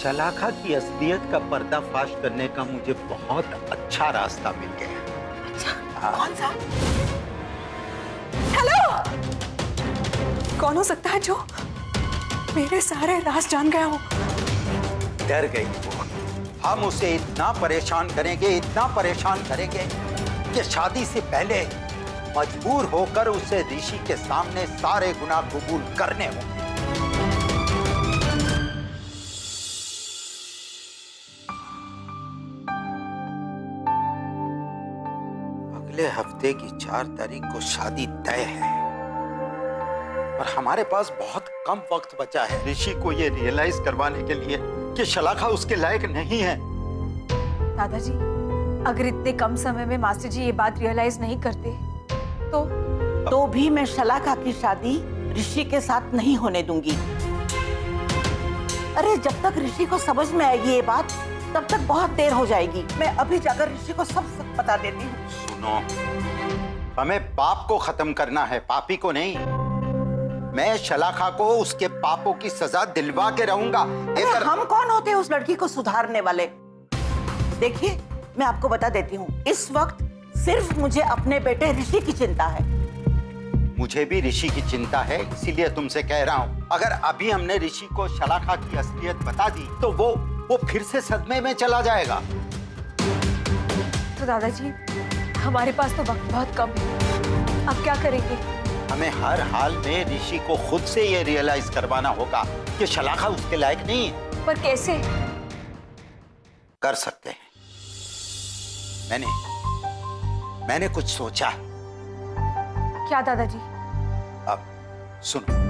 शलाखा की असलियत का पर्दाफाश करने का मुझे बहुत अच्छा रास्ता मिल गया। अच्छा, कौन सा? हेलो, कौन हो सकता है जो मेरे सारे राज जान गया हो? डर गई वो। हम उसे इतना परेशान करेंगे, इतना परेशान करेंगे कि शादी से पहले मजबूर होकर उसे ऋषि के सामने सारे गुनाह कबूल करने होंगे। अगले हफ्ते की 4 तारीख को शादी तय है और हमारे पास बहुत कम वक्त बचा है ऋषि को ये रियलाइज करवाने के लिए कि शलाखा उसके लायक नहीं है। दादाजी, अगर इतने कम समय में मास्टर जी ये बात रियलाइज नहीं करते तो भी मैं शलाखा की शादी ऋषि के साथ नहीं होने दूंगी। अरे जब तक ऋषि को समझ में आएगी ये बात, तब तक बहुत देर हो जाएगी। मैं अभी जाकर ऋषि को सब सच बता देती हूँ। सुनो, हमें पाप को खत्म करना है, पापी को नहीं। मैं शलाखा को उसके पापों की सजा दिलवा के रहूंगा। हम कौन होते हैं उस लड़की को सुधारने वाले? देखिए, मैं आपको बता देती हूँ, इस वक्त सिर्फ मुझे अपने बेटे ऋषि की चिंता है। मुझे भी ऋषि की चिंता है, इसीलिए तुमसे कह रहा हूँ, अगर अभी हमने ऋषि को शलाखा की असलियत बता दी तो वो फिर से सदमे में चला जाएगा। तो दादाजी, हमारे पास तो वक्त बहुत कम है, अब क्या करेंगे? हमें हर हाल में ऋषि को खुद से ये रियलाइज करवाना होगा कि शलाखा उसके लायक नहीं है। पर कैसे? कर सकते हैं। मैंने कुछ सोचा। क्या दादाजी? अब सुनो,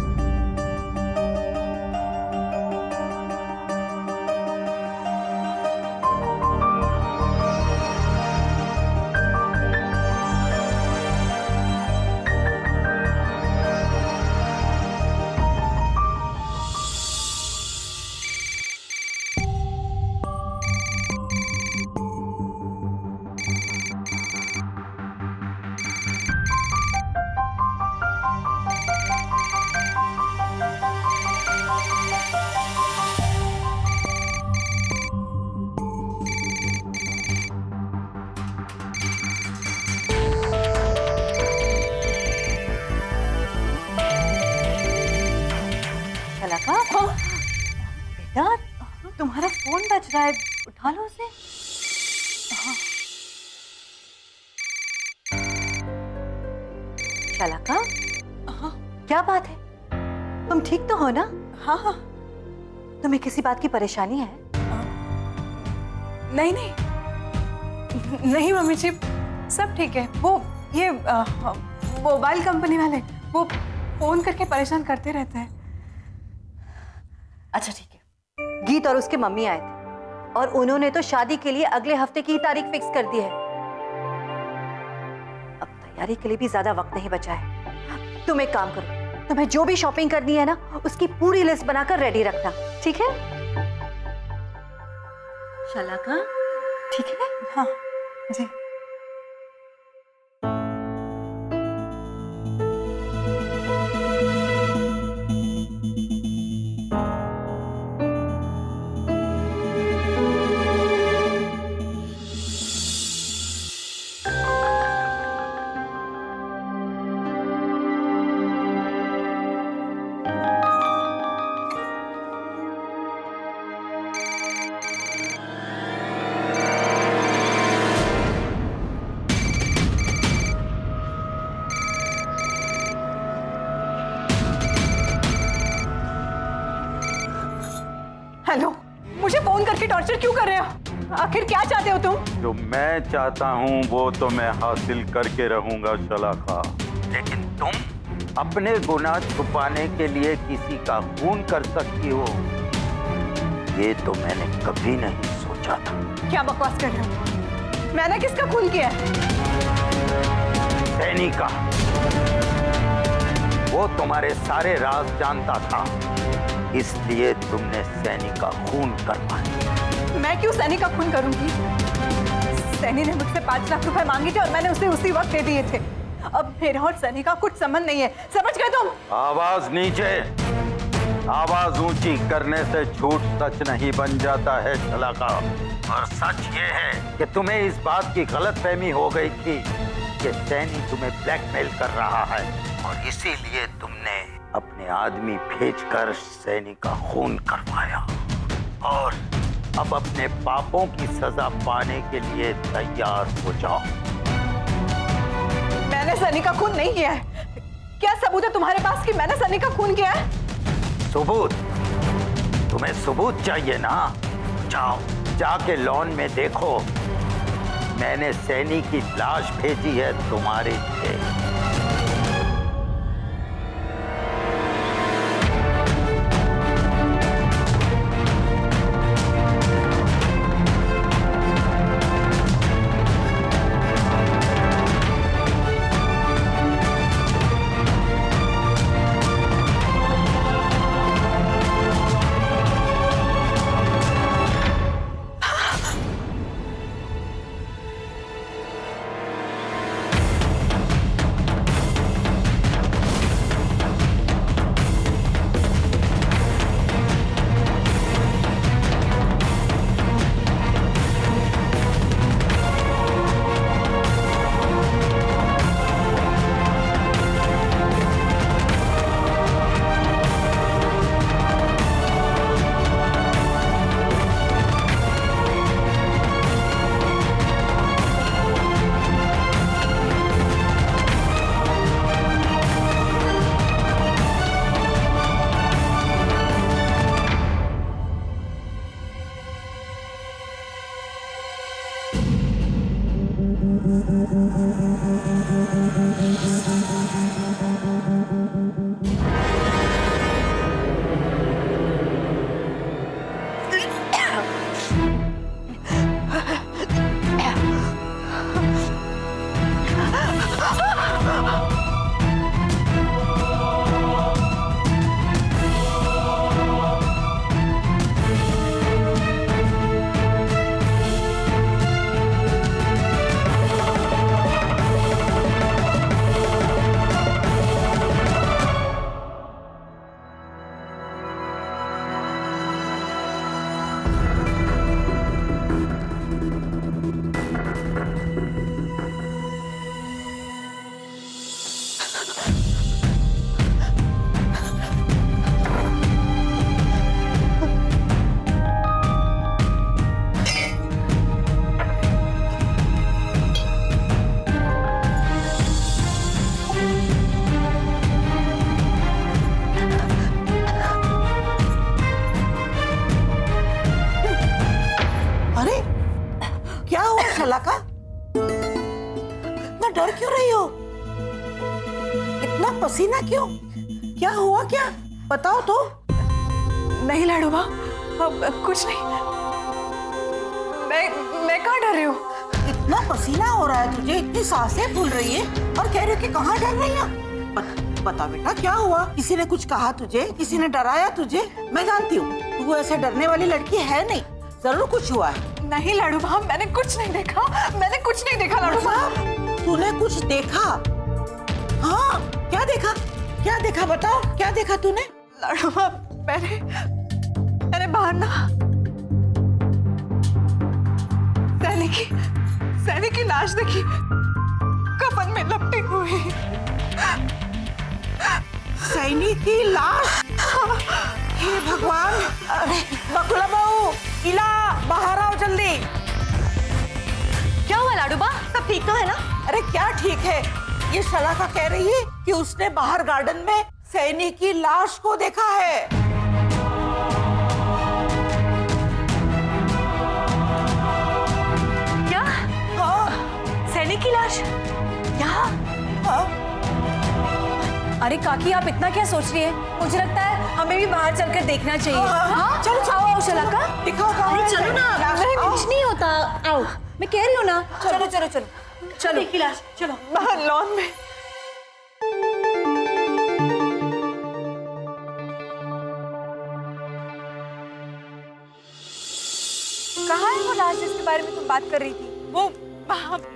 बेटा, तुम्हारा फोन बज रहा है, उठा लो उसे। शलाका, क्या बात है? तुम ठीक तो हो ना? हाँ। तुम्हें किसी बात की परेशानी है? नहीं मम्मी जी, सब ठीक है। वो ये मोबाइल कंपनी वाले वो फोन करके परेशान करते रहते हैं। अच्छा ठीक है। गीत और उसके मम्मी आए थे और उन्होंने तो शादी के लिए अगले हफ्ते की तारीख फिक्स कर दी है। अब तैयारी के लिए भी ज्यादा वक्त नहीं बचा है। तुम एक काम करो, तुम्हें जो भी शॉपिंग करनी है ना, उसकी पूरी लिस्ट बनाकर रेडी रखना, ठीक है? शलाका, ठीक है? हाँ जी। हेलो, मुझे फोन करके टॉर्चर क्यों कर रहे हो? आखिर क्या चाहते हो तुम? जो मैं चाहता हूँ वो तो मैं हासिल करके रहूंगा शलाखा, लेकिन तुम अपने गुनाह छुपाने के लिए किसी का खून कर सकती हो, ये तो मैंने कभी नहीं सोचा था। क्या बकवास कर रहे हो? मैंने किसका खून किया है? सैनी का। वो तुम्हारे सारे राज जानता था, इसलिए तुमने सैनी का खून करवाया। मैं क्यों सैनी का खून करूंगी? सैनी ने मुझसे 5 लाख रुपए मांगे थे और मैंने उसे उसी वक्त दे दिए थे। अब मेरा और सैनी का कुछ संबंध नहीं है, समझ गए तुम? आवाज नीचे। आवाज ऊंची करने से झूठ सच नहीं बन जाता है शलाका। और सच ये है कि तुम्हें इस बात की गलतफहमी हो गई थी कि सैनी तुम्हें ब्लैकमेल कर रहा है, और इसीलिए तुमने अपने आदमी भेजकर सैनी का खून करवाया, और अब अपने पापों की सजा पाने के लिए तैयार हो जाओ। मैंने सनी का खून नहीं किया है। क्या सबूत है तुम्हारे पास कि मैंने सनी का खून किया है? सबूत? तुम्हें सबूत चाहिए ना? जाओ, जाके लॉन में देखो, मैंने सैनी की लाश भेजी है तुम्हारे लिए। शलाका, इतना डर क्यों रही हो? इतना पसीना क्यों? क्या हुआ? क्या बताओ तो। नहीं लाडूबा, अब कुछ नहीं। मैं कहाँ डर रही हूँ? इतना पसीना हो रहा है तुझे, इतनी सांसें फूल रही है और कह रही हो कि कहाँ डर रही है? बता बेटा, क्या हुआ? किसी ने कुछ कहा तुझे? किसी ने डराया तुझे? मैं जानती हूँ तू ऐसे डरने वाली लड़की है नहीं, जरूर कुछ हुआ है। नहीं लाडूबा, मैंने कुछ नहीं देखा। मैंने कुछ नहीं देखा लाडूबा। तूने कुछ देखा? हाँ, क्या देखा? क्या देखा बताओ, क्या देखा तूने? लाडूबा, मैंने बाहर ना सैनी की लाश देखी, कफन में लपटी हुई। सैनी की लाश? हे भगवान! अरे बकुला बहू, इला बाहर आओ जल्दी। क्या हुआ लाडूबा? सब ठीक तो है ना? अरे क्या ठीक है, ये शलाका कह रही है कि उसने बाहर गार्डन में सैनी की लाश को देखा है। क्या? हाँ। सैनी की लाश यहाँ? हाँ। अरे काकी, आप इतना क्या सोच रही है? मुझे लगता है हमें भी बाहर चलकर देखना चाहिए। हाँ, चलो चलो, आओ शलाका, दिखाओ कहाँ है? चलो ना, नहीं, कुछ नहीं होता। आओ, मैं कह रही हूँ ना। चलो चलो चलो सैनी की लाश, चलो बाहर लॉन में। कहाँ है वो लाश जिसके बारे में तुम बात कर रही थी? वो बाहर।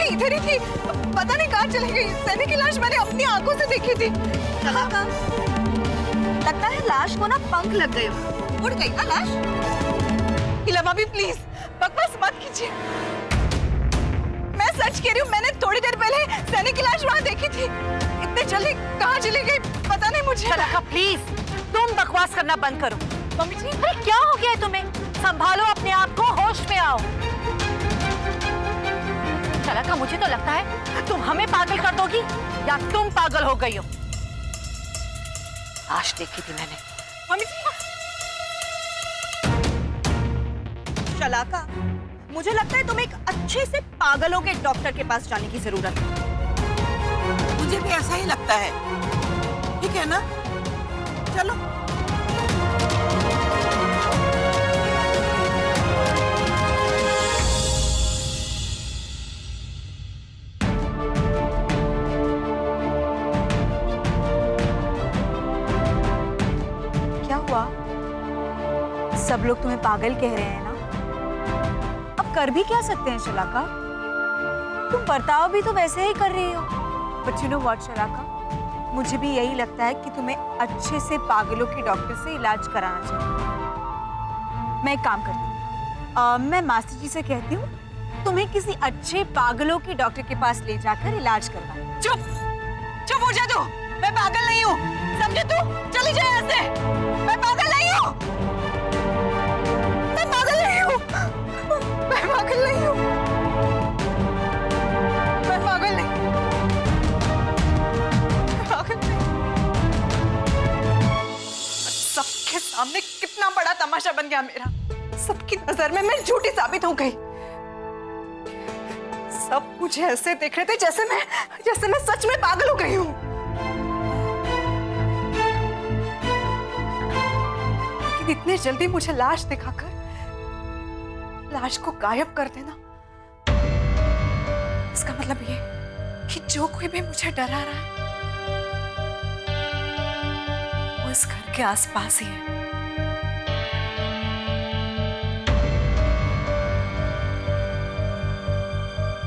इधर ही थी, पता नहीं कहाँ चली गई। सैनी की लाश मैंने अपनी आंखों से देखी थी। शलाका, लगता है लाश को ना पंख लग गए, उड़ गई ना लाश। हिला भाभी प्लीज बकवास मत कीजिए, मैं सच कह रही हूँ, मैंने थोड़ी देर पहले सैनी की लाश वहाँ देखी थी। इतने जल्दी कहाँ चली गई पता नहीं मुझे। शलाका प्लीज तुम बकवास करना बंद करो। मम्मी जी अरे क्या हो गया है तुम्हें? संभालो अपने आप को, होश में आओ। शलाका, मुझे तो लगता है तुम हमें पागल कर दोगी या तुम पागल हो गई हो। लाश देखी थी मैंने। मम्मी जी शलाका, मुझे लगता है तुम्हें एक अच्छे से पागलों के डॉक्टर के पास जाने की जरूरत है। मुझे भी ऐसा ही लगता है, ठीक है ना? चलो। क्या हुआ? सब लोग तुम्हें पागल कह रहे हैं ना? अब कर भी क्या सकते हैं शलाका? तुम बर्ताव भी तो वैसे ही कर रही हो। बट यू नो व्हाट शलाका, मुझे भी यही लगता है कि तुम्हें अच्छे से पागलों के डॉक्टर से इलाज कराना चाहिए। मैं एक काम करती हूँ, मैं मास्टर जी से कहती हूँ तुम्हें किसी अच्छे पागलों के डॉक्टर के पास ले जाकर इलाज करवाएं। चुप चुप हो जा तू, मैं पागल नहीं हूँ, समझे तू? चली जाए यहाँ से, मैं पागल नहीं हूँ, मैं पागल नहीं हूँ, मैं पागल नहीं हूँ, मैं पागल नहीं, पागल नहीं। सबके सामने कितना बड़ा तमाशा बन गया मेरा, सबकी नजर में मैं झूठी साबित हो गई। सब मुझे ऐसे देख रहे थे जैसे मैं सच में पागल हो गई हूँ। लेकिन इतने जल्दी मुझे लाश दिखाकर लाश को गायब कर देना, इसका मतलब ये कि जो कोई भी मुझे डरा रहा है वो इस घर के आसपास ही है।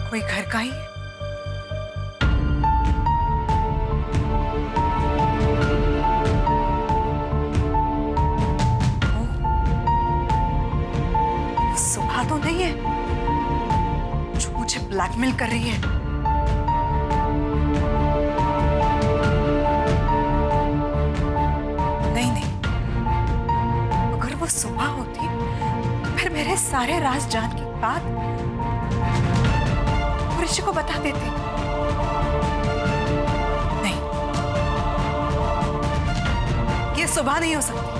कोई घर का ही है। सुबह तो नहीं है जो मुझे ब्लैकमेल कर रही है। नहीं नहीं, अगर वो सुबह होती फिर मेरे सारे राज जान के बाद ऋषि को बता देती। नहीं, ये सुबह नहीं हो सकती।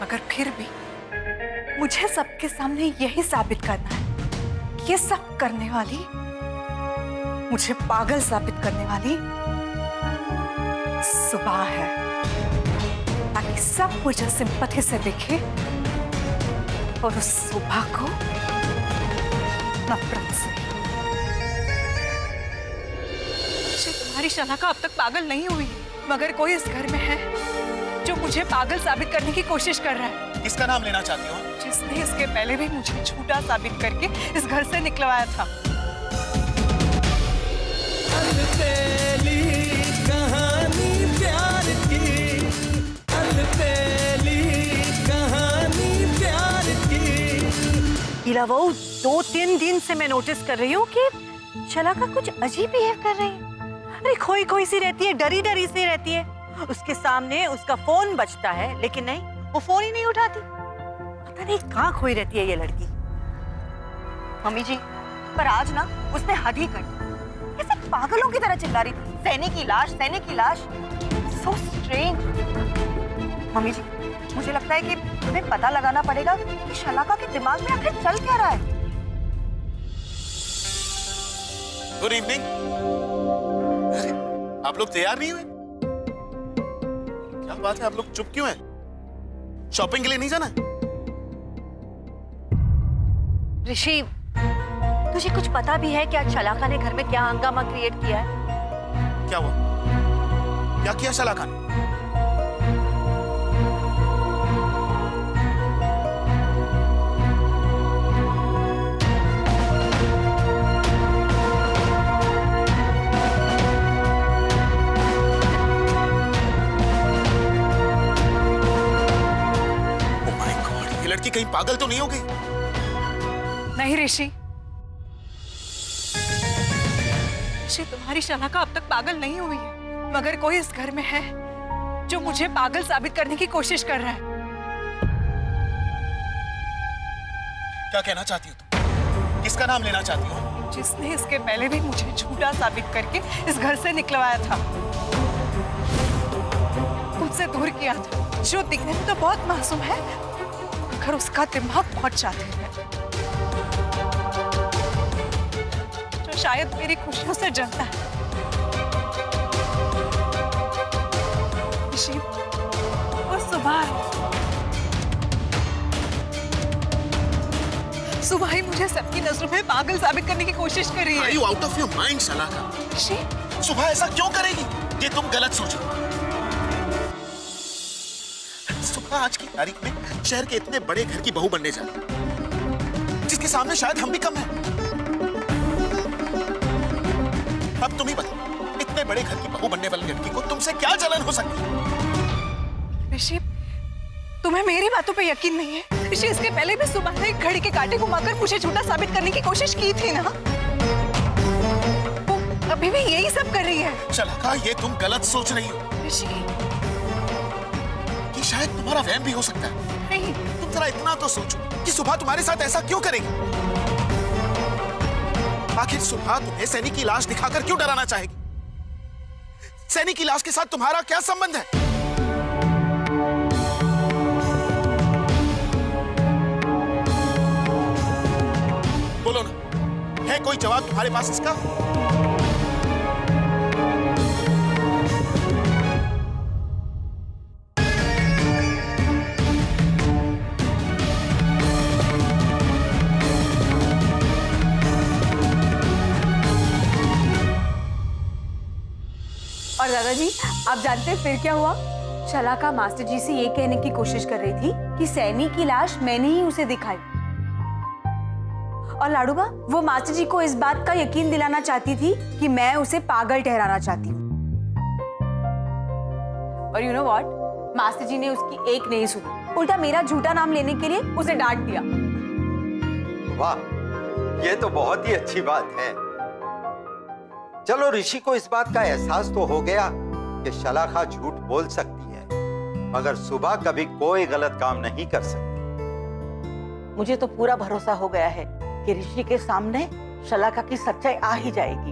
मगर फिर भी मुझे सबके सामने यही साबित करना है कि ये सब करने वाली, मुझे पागल साबित करने वाली सुबह है, ताकि सब मुझे सिंपैथी से देखे और उस सुबह को नफरत से। तुम्हारी शलाका अब तक पागल नहीं हुई, मगर कोई इस घर में है जो मुझे पागल साबित करने की कोशिश कर रहा है। किसका नाम लेना चाहती हो? जिसने इसके पहले भी मुझे झूठा साबित करके इस घर से निकलवाया था। वो 2-3 दिन से मैं नोटिस कर रही हूँ कि शलाका कुछ अजीब बिहेव कर रही है। अरे खोई खोई सी रहती है, डरी डरी सी रहती है। उसके सामने उसका फोन बजता है लेकिन नहीं, वो फोन ही नहीं उठाती। पता नहीं कहाँ खोई रहती है ये लड़की। मम्मी जी, पर आज ना उसने हद ही कर दी, ऐसे पागलों की तरह चिल्ला रही थी, सैनी की लाश, सैनी की लाश। So strange. मम्मी जी, मुझे लगता है कि तुम्हें पता लगाना पड़ेगा कि शलाका के दिमाग में आखिर चल क्या रहा है। Good evening. अरे आप लोग तैयार नहीं हुए? क्या बात है, आप लोग चुप क्यों हैं? शॉपिंग के लिए नहीं जाना? ऋषि, तुझे कुछ पता भी है कि आज शलाका ने घर में क्या हंगामा क्रिएट किया है? क्या हुआ? क्या किया शलाका ने? कहीं पागल तो नहीं हो गई? नहीं ऋषि, ऋषि तुम्हारी शलाका अब तक पागल नहीं हुई है, मगर कोई इस घर में है जो मुझे पागल साबित करने की कोशिश कर रहा है। क्या कहना चाहती हो तुम? किसका नाम लेना चाहती हो? जिसने इसके पहले भी मुझे झूठा साबित करके इस घर से निकलवाया था, मुझसे दूर किया था, जो दिखने में तो बहुत मासूम है मगर उसका दिमाग बहुत शातिर है, जो शायद मेरी खुशियों से जलता है। ऋषि, वो सुबह है, सुबह ही मुझे सबकी नजरों में पागल साबित करने की कोशिश कर रही है। Are you out of your mind, शलाका? ऋषि, सुबह ऐसा क्यों करेगी? ये तुम गलत सोचो। सुबह आज की तारीख में शहर के इतने बड़े घर की बहू बनने जा रही है, जिसके सामने शायद हम भी कम हैं। अब तुम ही बताओ, इतने बड़े घर की बहू बनने वाली लड़की को तुमसे क्या जलन हो सकती है? ऋषि, तुम्हें मेरी बातों पे यकीन नहीं है? ऋषि, इसके पहले भी सुबह एक घड़ी के कांटे घुमाकर मुझे झूठा साबित करने की कोशिश की थी ना? वो अभी भी यही सब कर रही है। शलाका, ये तुम गलत सोच रही हो। ऋषि, कि शायद तुम्हारा वहम भी हो सकता है। नहीं। तुम जरा इतना तो सोचो कि सुबह तुम्हारे साथ ऐसा क्यों करेगी? आखिर सुबह तुम्हें सैनी की लाश दिखाकर क्यों डराना चाहेगी? सैनी की लाश के साथ तुम्हारा क्या संबंध है? बोलो ना, है कोई जवाब तुम्हारे पास इसका? और दादाजी, आप जानते हैं फिर क्या हुआ? शलाका मास्टर जी से ये कहने की कोशिश कर रही थी कि सैनी की लाश मैंने ही उसे दिखाई। और लाडूबा, वो मास्टर जी को इस बात का यकीन दिलाना चाहती थी कि मैं उसे पागल ठहराना चाहती हूँ। और यू नो व्हाट, मास्टर जी ने उसकी एक नहीं सुनी, उल्टा मेरा झूठा नाम लेने के लिए उसे डांट दिया। वाह, ये तो बहुत ही अच्छी बात है। चलो, ऋषि को इस बात का एहसास तो हो गया कि शलाका झूठ बोल सकती है, मगर सुबह कभी कोई गलत काम नहीं कर सकती। मुझे तो पूरा भरोसा हो गया है कि ऋषि के सामने शलाका की सच्चाई आ ही जाएगी।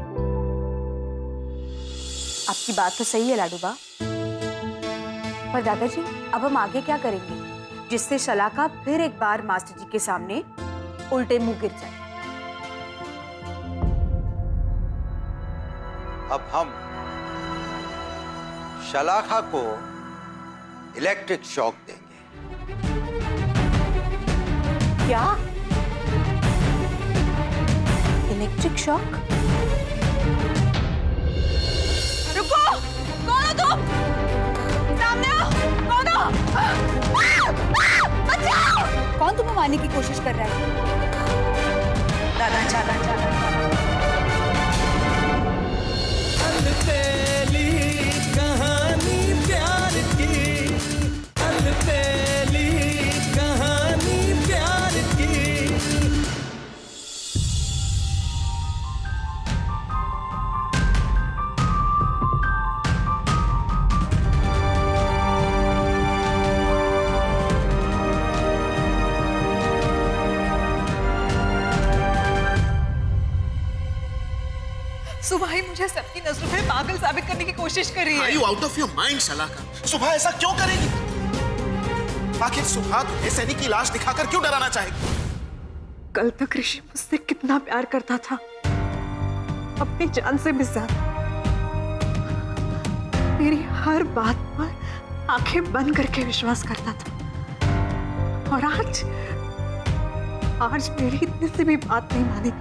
आपकी बात तो सही है लाडूबा, पर दादाजी अब हम आगे क्या करेंगे जिससे शलाका फिर एक बार मास्टर जी के सामने उल्टे मुंह गिर जाए? अब हम शलाका को इलेक्ट्रिक शॉक देंगे। क्या? Electric shock? रुको! कौन हो तुम? सामने आओ! कौन हो? बचाओ! कौन तुम्हें मारने की कोशिश कर रहा है? दादा, चला चला। सुबह ही मुझे सबकी नजरों में पागल साबित करने की कोशिश कर रही है। Are you out of your mind, शलाका? सुबह ऐसा क्यों करेगी? आखिर सुबह तुम्हें सैनी की लाश दिखाकर क्यों डराना चाहेगी? कल तक ऋषि मुझसे कितना प्यार करता था, अपनी जान से भी ज्यादा। मेरी हर बात पर आंखें बंद करके विश्वास करता था, और आज मेरी इतनी सी भी बात नहीं मानी,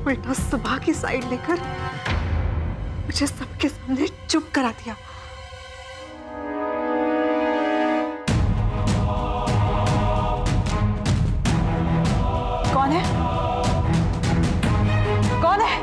उल्टा सुबह की साइड लेकर मुझे सबके सामने चुप करा दिया। कौन है? कौन है?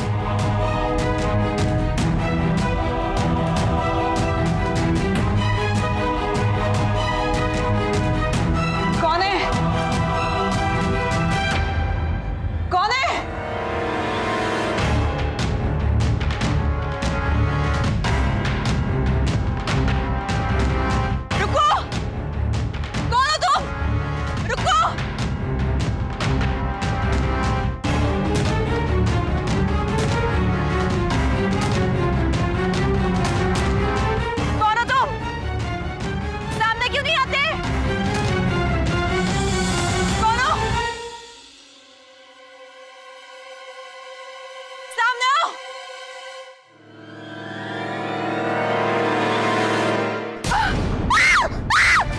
सामने आओ।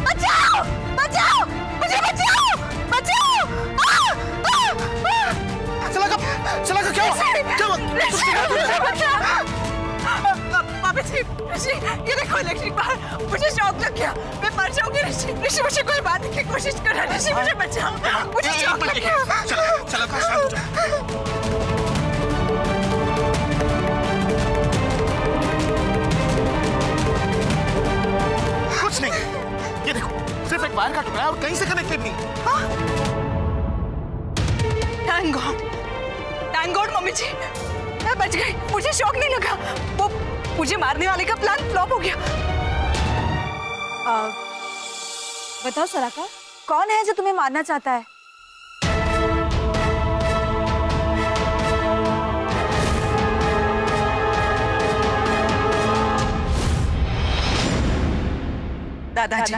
बचाओ बचाओ मुझे, बचाओ बचाओ। चला का क्या हुआ? ऋषि, ये देखो इलेक्ट्रिक बाहर, मुझे शॉक लग गया, मैं मर जाऊंगी। ऋषि ऋषि मुझे कोई बात की कोशिश कर रहा है। ऋषि मुझे बचाओ, मुझे शॉक लग गया। चला का शांत हो जाओ। कुछ नहीं, ये देखो सिर्फ एक वायर का टुकड़ा है और कहीं से कनेक्टेड नहीं। थैंक गॉड मम्मी जी, मैं बच गई, मुझे शॉक नहीं लगा। वो मुझे मारने वाले का प्लान फ्लॉप हो गया। बताओ सलाका, कौन है जो तुम्हें मारना चाहता है? दादाजी।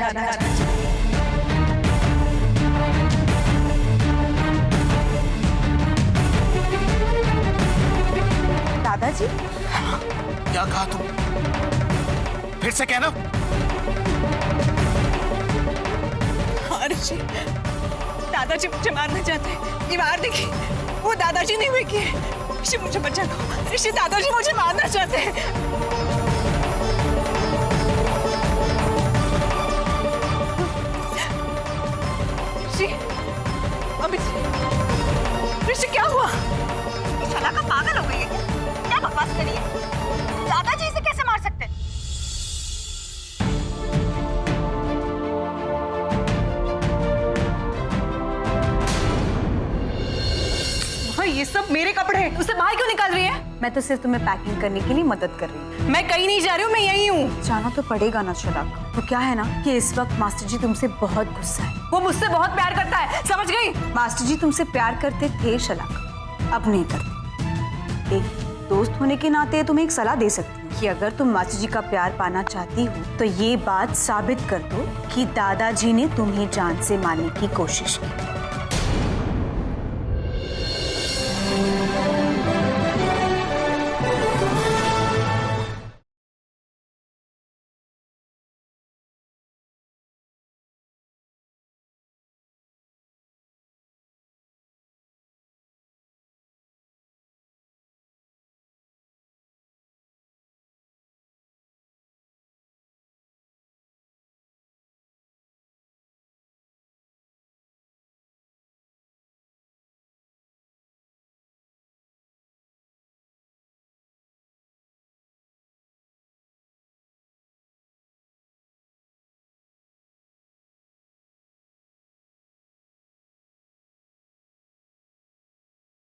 दादाजी? क्या कहा तुम? फिर से कहना। हाँ ऋषि, दादाजी मुझे मारना चाहते हैं। ये बाहर देखिए, वो दादाजी ने हुए किए। ऋषि मुझे बचा लो, ऋषि दादाजी मुझे मारना चाहते हैं। ऋषि क्या हुआ? शलाका पागल हो गई है क्या? बकवास करी है। दादाजी इसे कैसे मार सकते हैं? ये सब मेरे कपड़े हैं, उसे बाहर क्यों निकाल रही है? मैं तो सिर्फ तुम्हें पैकिंग करने के लिए मदद कर रही हूँ। मैं कहीं नहीं जा रही हूँ, मैं यहीं हूँ। जाना तो पड़ेगा ना शलाका। तो क्या है ना कि इस वक्त मास्टर जी तुमसे बहुत गुस्सा है। वो मुझसे बहुत प्यार करता है, समझ गई? मास्टर जी तुमसे प्यार करते थे शलाका, अब नहीं करते। एक दोस्त होने के नाते तुम्हें एक सलाह दे सकती हूँ कि अगर तुम मास्टर जी का प्यार पाना चाहती हो तो ये बात साबित कर दो कि दादाजी ने तुम्हें जान से मारने की कोशिश की।